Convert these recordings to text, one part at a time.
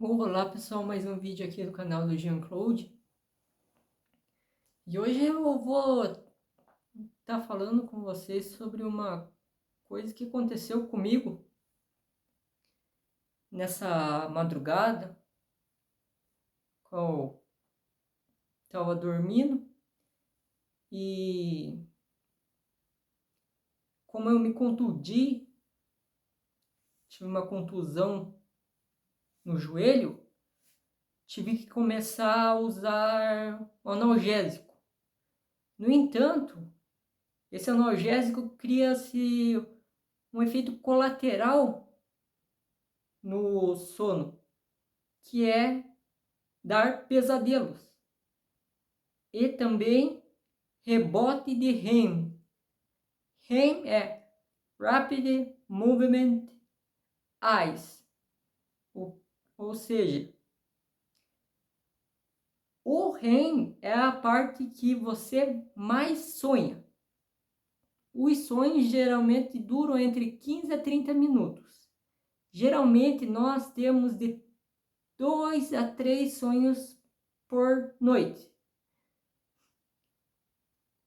Olá pessoal, mais um vídeo aqui do canal do Jean-Claude. E hoje eu vou estar falando com vocês sobre uma coisa que aconteceu comigo nessa madrugada, qual estava dormindo e como eu me contundi, tive uma contusão no joelho, tive que começar a usar o analgésico. No entanto, esse analgésico cria-se um efeito colateral no sono, que é dar pesadelos e também rebote de REM. REM é Rapid Movement Eyes, ou seja, o REM é a parte que você mais sonha. Os sonhos geralmente duram entre 15 a 30 minutos. Geralmente nós temos de 2 a 3 sonhos por noite.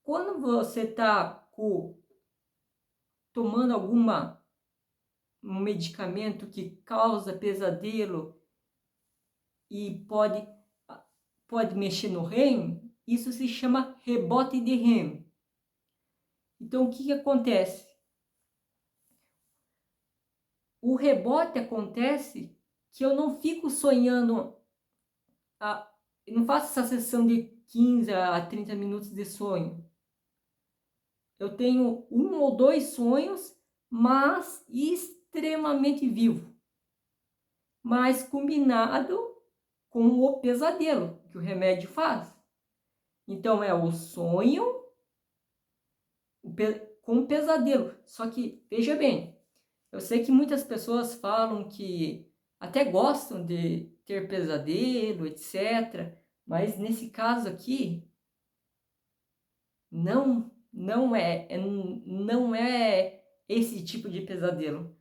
Quando você está tomando um medicamento que causa pesadelo e pode mexer no REM, isso se chama rebote de REM. Então, o que acontece? O rebote acontece que eu não fico sonhando, eu não faço essa sessão de 15 a 30 minutos de sonho. Eu tenho 1 ou 2 sonhos, mas extremamente vivo, mas combinado com o pesadelo que o remédio faz. Então é o sonho com o pesadelo. Só que, veja bem, eu sei que muitas pessoas falam que até gostam de ter pesadelo, etc. Mas nesse caso aqui, não é esse tipo de pesadelo.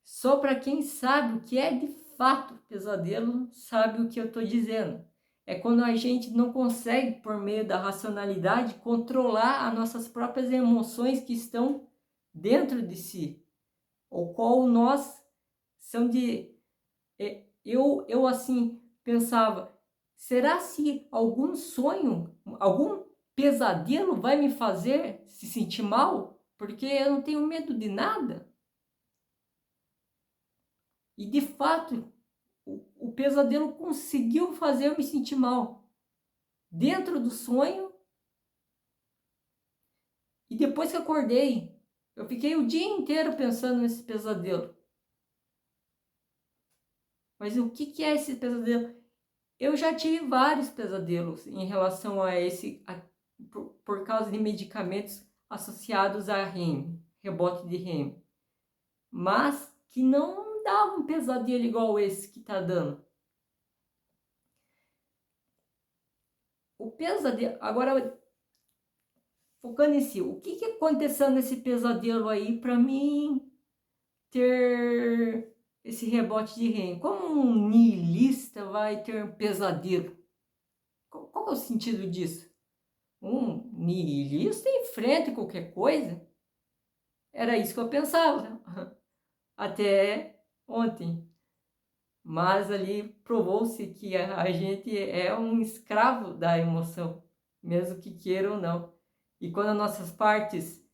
Só para quem sabe o que é de fato pesadelo, sabe o que eu estou dizendo. É quando a gente não consegue, por meio da racionalidade, controlar as nossas próprias emoções que estão dentro de si, ou qual nós são de... Eu assim pensava, será se algum sonho, algum pesadelo vai me fazer se sentir mal? Porque eu não tenho medo de nada. E de fato, o pesadelo conseguiu fazer eu me sentir mal dentro do sonho. E depois que acordei, eu fiquei o dia inteiro pensando nesse pesadelo. Mas o que é esse pesadelo? Eu já tive vários pesadelos em relação a por causa de medicamentos associados a REM, rebote de REM. Mas que não dava um pesadelo igual esse que tá dando. O pesadelo... Agora, focando em si, o que aconteceu nesse pesadelo aí para mim ter esse rebote de REM? Como um niilista vai ter um pesadelo? Qual é o sentido disso? Um niilista enfrenta qualquer coisa? Era isso que eu pensava até ontem. Mas ali provou-se que a gente é um escravo da emoção, mesmo que queira ou não. E quando as nossas partes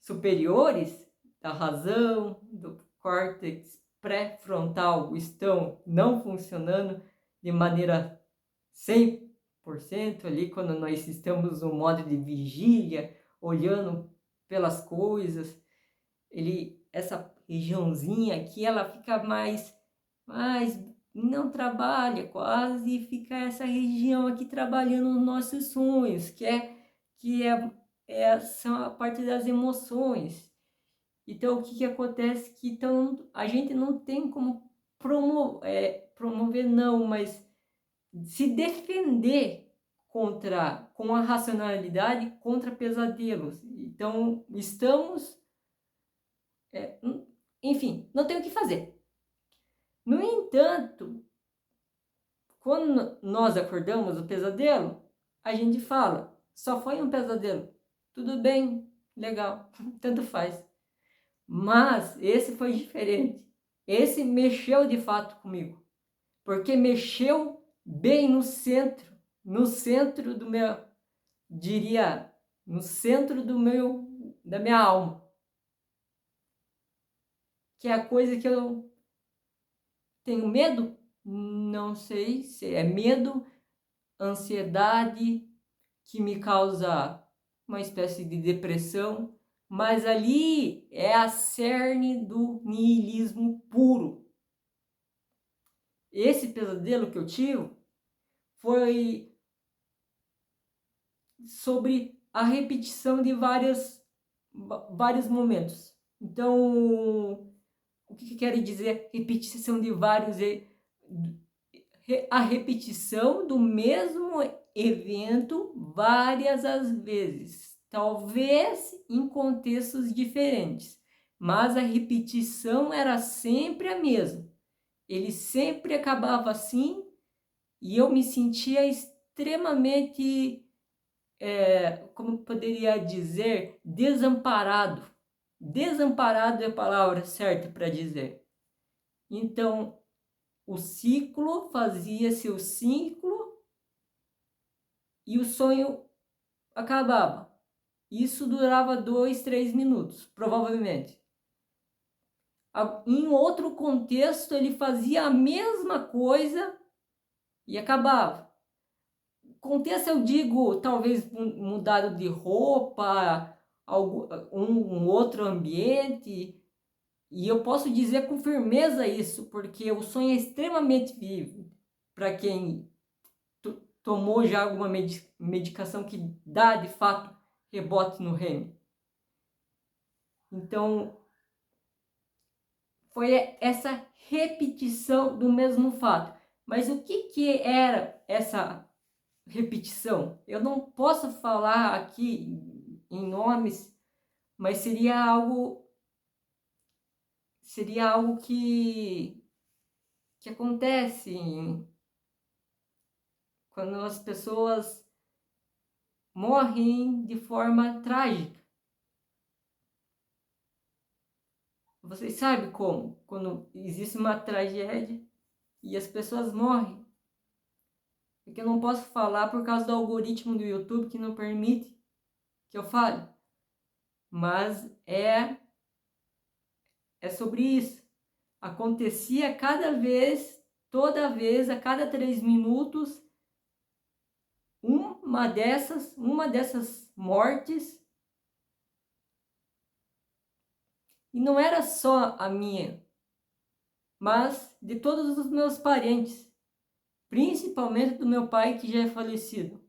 superiores da razão, do córtex pré-frontal estão não funcionando de maneira 100% ali, quando nós estamos no modo de vigília, olhando pelas coisas, essa regiãozinha aqui, ela fica mais não trabalha quase, e fica essa região aqui trabalhando nos nossos sonhos, são a parte das emoções. Então, o que acontece? Que então, a gente não tem como promover não, mas se defender com a racionalidade contra pesadelos. Então, enfim, não tem o que fazer. No entanto, quando nós acordamos do pesadelo, a gente fala, só foi um pesadelo. Tudo bem, legal, tanto faz. Mas esse foi diferente. Esse mexeu de fato comigo. Porque mexeu bem no centro do meu, diria, no centro da minha alma. Que é a coisa que eu tenho medo? Não sei se é medo, ansiedade, que me causa uma espécie de depressão, mas ali é a cerne do niilismo puro. Esse pesadelo que eu tive foi sobre a repetição de vários momentos. Então, o que quer dizer repetição de vários? A repetição do mesmo evento várias as vezes, talvez em contextos diferentes, mas a repetição era sempre a mesma. Ele sempre acabava assim e eu me sentia extremamente, como poderia dizer, desamparado. Desamparado é a palavra certa para dizer. Então, o ciclo fazia seu ciclo e o sonho acabava. Isso durava 2, 3 minutos, provavelmente. Em outro contexto, ele fazia a mesma coisa e acabava. Contexto, eu digo, talvez mudado de roupa, um outro ambiente. E eu posso dizer com firmeza isso, porque o sonho é extremamente vivo para quem tomou já alguma medicação que dá, de fato, rebote no REM. Então, foi essa repetição do mesmo fato. Mas o que era essa repetição? Eu não posso falar aqui em nomes, mas seria algo que acontece quando as pessoas morrem de forma trágica. Vocês sabem como? Quando existe uma tragédia e as pessoas morrem. Porque eu não posso falar por causa do algoritmo do YouTube que não permite que eu fale. Mas é sobre isso. Acontecia toda vez, a cada 3 minutos, uma dessas mortes. E não era só a minha, mas de todos os meus parentes, principalmente do meu pai, que já é falecido.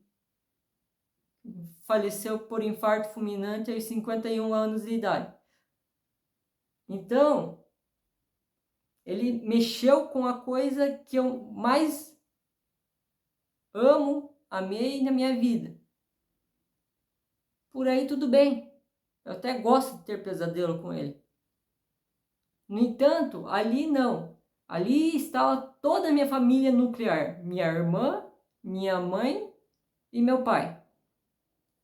Faleceu por infarto fulminante aos 51 anos de idade. Então, ele mexeu com a coisa que eu mais amo, amei na minha vida. Por aí tudo bem. Eu até gosto de ter pesadelo com ele. No entanto, ali não. Ali estava toda a minha família nuclear. Minha irmã, minha mãe e meu pai.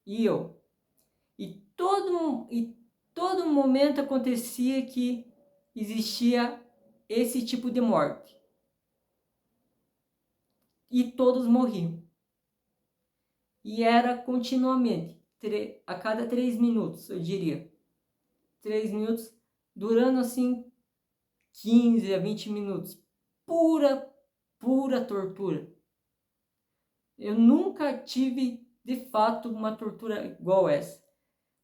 E eu. E todo momento acontecia que existia esse tipo de morte. E todos morriam. E era continuamente, a cada 3 minutos, eu diria. 3 minutos, durando assim 15 a 20 minutos. Pura tortura. Eu nunca tive, de fato, uma tortura igual essa.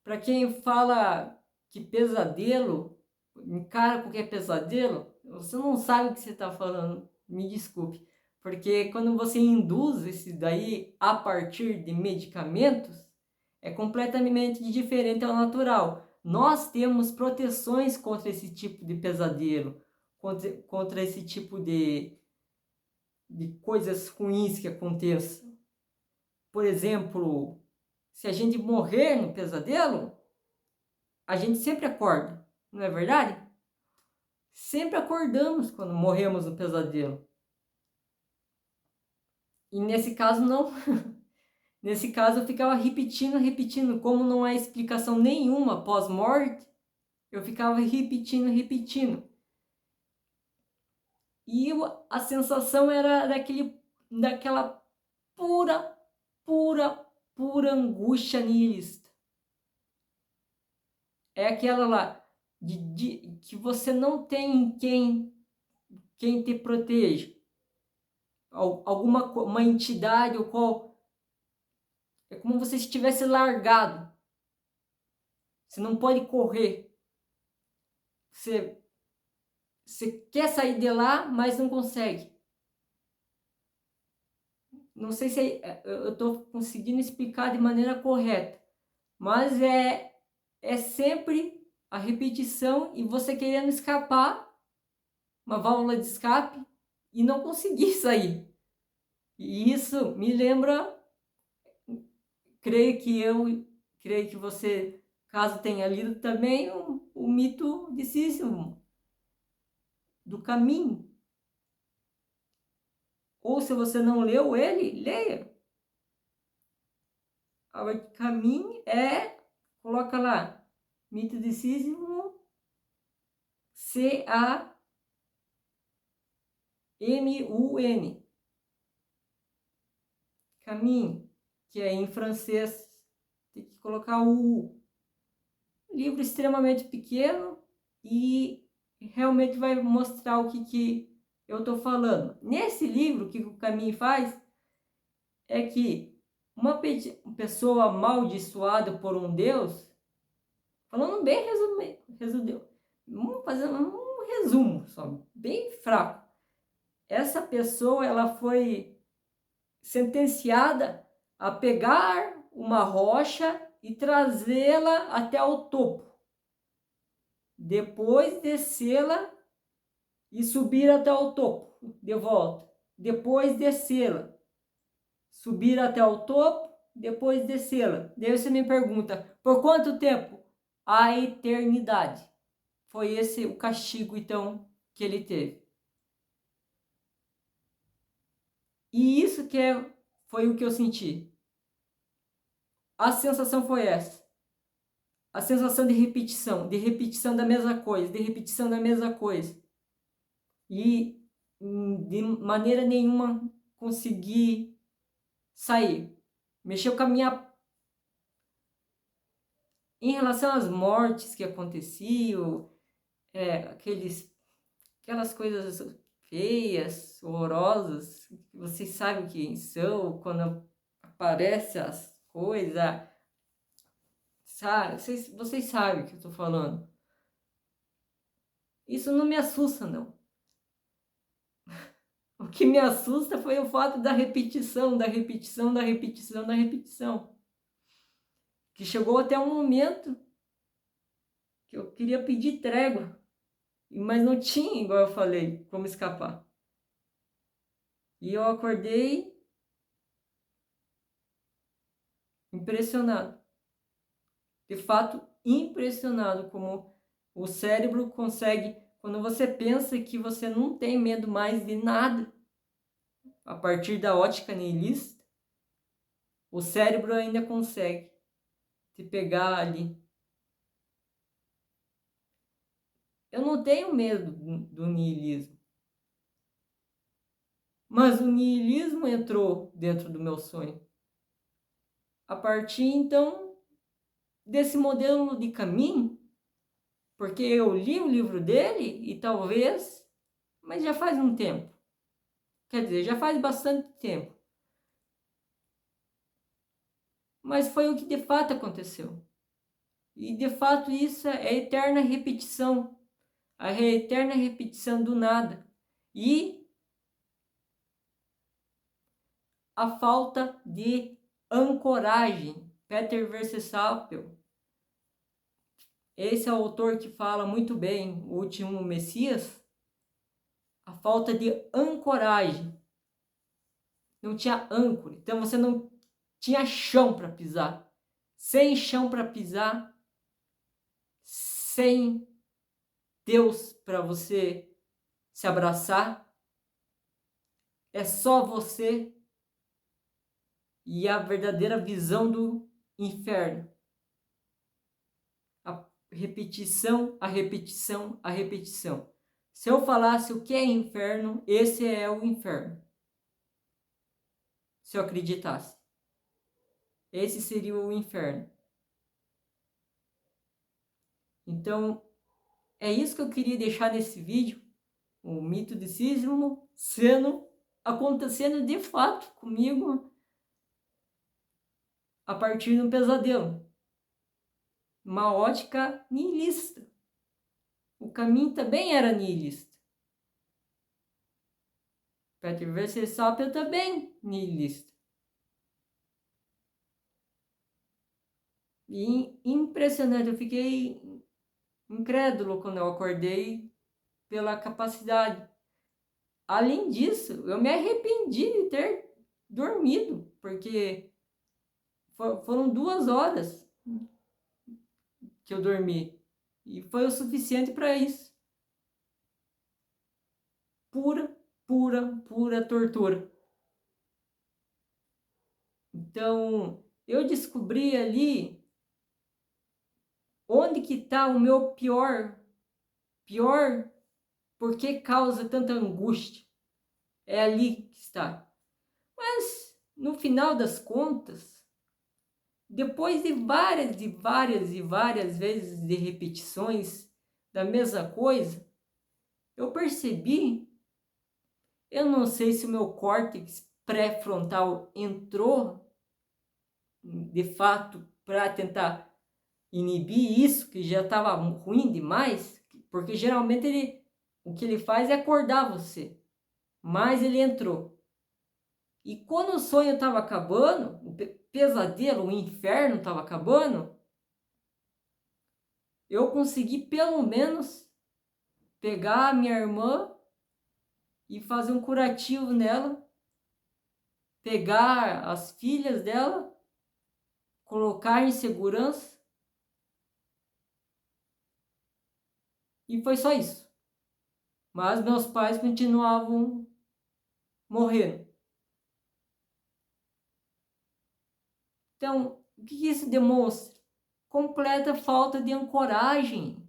Para quem fala que pesadelo, encara qualquer pesadelo, você não sabe o que você está falando. Me desculpe. Porque quando você induz esse daí a partir de medicamentos, é completamente diferente ao natural. Nós temos proteções contra esse tipo de pesadelo, contra esse tipo de coisas ruins que aconteçam. Por exemplo, se a gente morrer no pesadelo, a gente sempre acorda, não é verdade? Sempre acordamos quando morremos no pesadelo. E nesse caso não. Nesse caso eu ficava repetindo, repetindo. Como não há explicação nenhuma pós-morte, eu ficava repetindo, repetindo. E a sensação era daquela pura, pura, pura angústia nihilista. É aquela lá que você não tem quem te proteja. Uma entidade ou qual. É como se você estivesse largado. Você não pode correr. Você quer sair de lá, mas não consegue. Não sei se eu estou conseguindo explicar de maneira correta, mas é sempre a repetição e você querendo escapar, uma válvula de escape, e não conseguir sair. E isso me lembra, creio que você, caso tenha lido também, o mito de Sísifo, do caminho. Ou se você não leu ele, leia. O caminho coloca lá, mito de Sísifo, Camun. Caminho, que é em francês, tem que colocar o U. Livro extremamente pequeno e realmente vai mostrar o que eu estou falando. Nesse livro, o que o Caminho faz é que uma pessoa amaldiçoada por um Deus, falando bem resumido, vamos fazer um resumo só, bem fraco. Essa pessoa, ela foi sentenciada a pegar uma rocha e trazê-la até o topo. Depois descê-la e subir até o topo de volta. Depois descê-la, subir até o topo, depois descê-la. Daí você me pergunta, por quanto tempo? A eternidade. Foi esse o castigo, então, que ele teve. E isso foi o que eu senti. A sensação foi essa. A sensação de repetição da mesma coisa, de repetição da mesma coisa. E de maneira nenhuma consegui sair. Mexeu com a minha... Em relação às mortes que aconteciam, aquelas coisas feias, horrorosas, que vocês sabem quem são, quando aparecem as coisas, sabe? Vocês sabem o que eu estou falando. Isso não me assusta, não. O que me assusta foi o fato da repetição, da repetição, da repetição, da repetição. Que chegou até um momento que eu queria pedir trégua, mas não tinha, igual eu falei, como escapar. E eu acordei impressionado. De fato, impressionado como o cérebro consegue, quando você pensa que você não tem medo mais de nada, a partir da ótica nihilista, o cérebro ainda consegue te pegar ali. Eu não tenho medo do nihilismo, mas o nihilismo entrou dentro do meu sonho. A partir, então, desse modelo de caminho, porque eu li o livro dele e talvez, mas já faz um tempo. Quer dizer, já faz bastante tempo. Mas foi o que de fato aconteceu. E de fato isso é a eterna repetição. A eterna repetição do nada. E a falta de ancoragem. Peter Versapel. Esse é o autor que fala muito bem, o último Messias. A falta de ancoragem. Não tinha âncora. Então você não tinha chão para pisar. Sem chão para pisar, sem Deus para você se abraçar, é só você, e a verdadeira visão do inferno. A repetição, a repetição, a repetição. Se eu falasse o que é inferno, esse é o inferno. Se eu acreditasse, esse seria o inferno. Então, é isso que eu queria deixar nesse vídeo. O mito de Sísifo acontecendo de fato comigo a partir de um pesadelo. Uma ótica nihilista. O caminho também era nihilista. Peter Versesapia também nihilista. E impressionante, eu fiquei incrédulo quando eu acordei pela capacidade. Além disso, eu me arrependi de ter dormido, porque foram 2 horas que eu dormi. E foi o suficiente para isso. Pura tortura. Então, eu descobri ali onde que está o meu pior, porque causa tanta angústia. É ali que está. Mas, no final das contas, depois de várias vezes de repetições da mesma coisa, eu percebi, eu não sei se o meu córtex pré-frontal entrou de fato para tentar inibir isso, que já estava ruim demais, porque geralmente o que ele faz é acordar você, mas ele entrou. E quando o sonho estava acabando, o pesadelo, o inferno estava acabando, eu consegui pelo menos pegar a minha irmã e fazer um curativo nela, pegar as filhas dela, colocar em segurança, e foi só isso. Mas meus pais continuavam morrendo. Então, o que isso demonstra? Completa falta de ancoragem,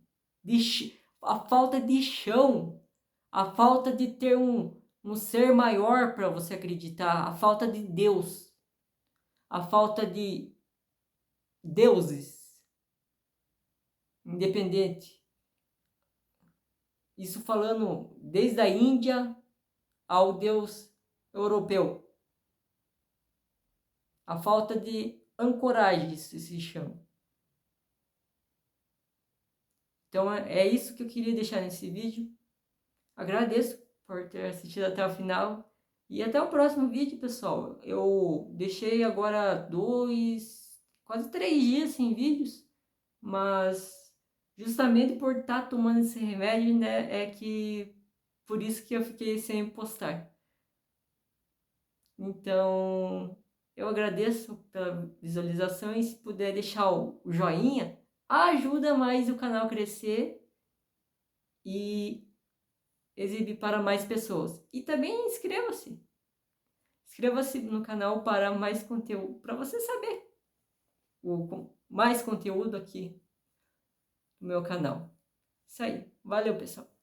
a falta de chão, a falta de ter um ser maior para você acreditar, a falta de Deus, a falta de deuses independente. Isso falando desde a Índia ao Deus europeu. A falta de ancoragem, isso se chama. Então é isso que eu queria deixar nesse vídeo. Agradeço por ter assistido até o final. E até o próximo vídeo, pessoal. Eu deixei agora quase 3 dias sem vídeos. Mas justamente por estar tomando esse remédio, né, por isso que eu fiquei sem postar. Então, eu agradeço pela visualização e se puder deixar o joinha, ajuda mais o canal a crescer e exibir para mais pessoas. E também inscreva-se. Inscreva-se no canal para mais conteúdo, para você saber mais conteúdo aqui no meu canal. Isso aí. Valeu, pessoal.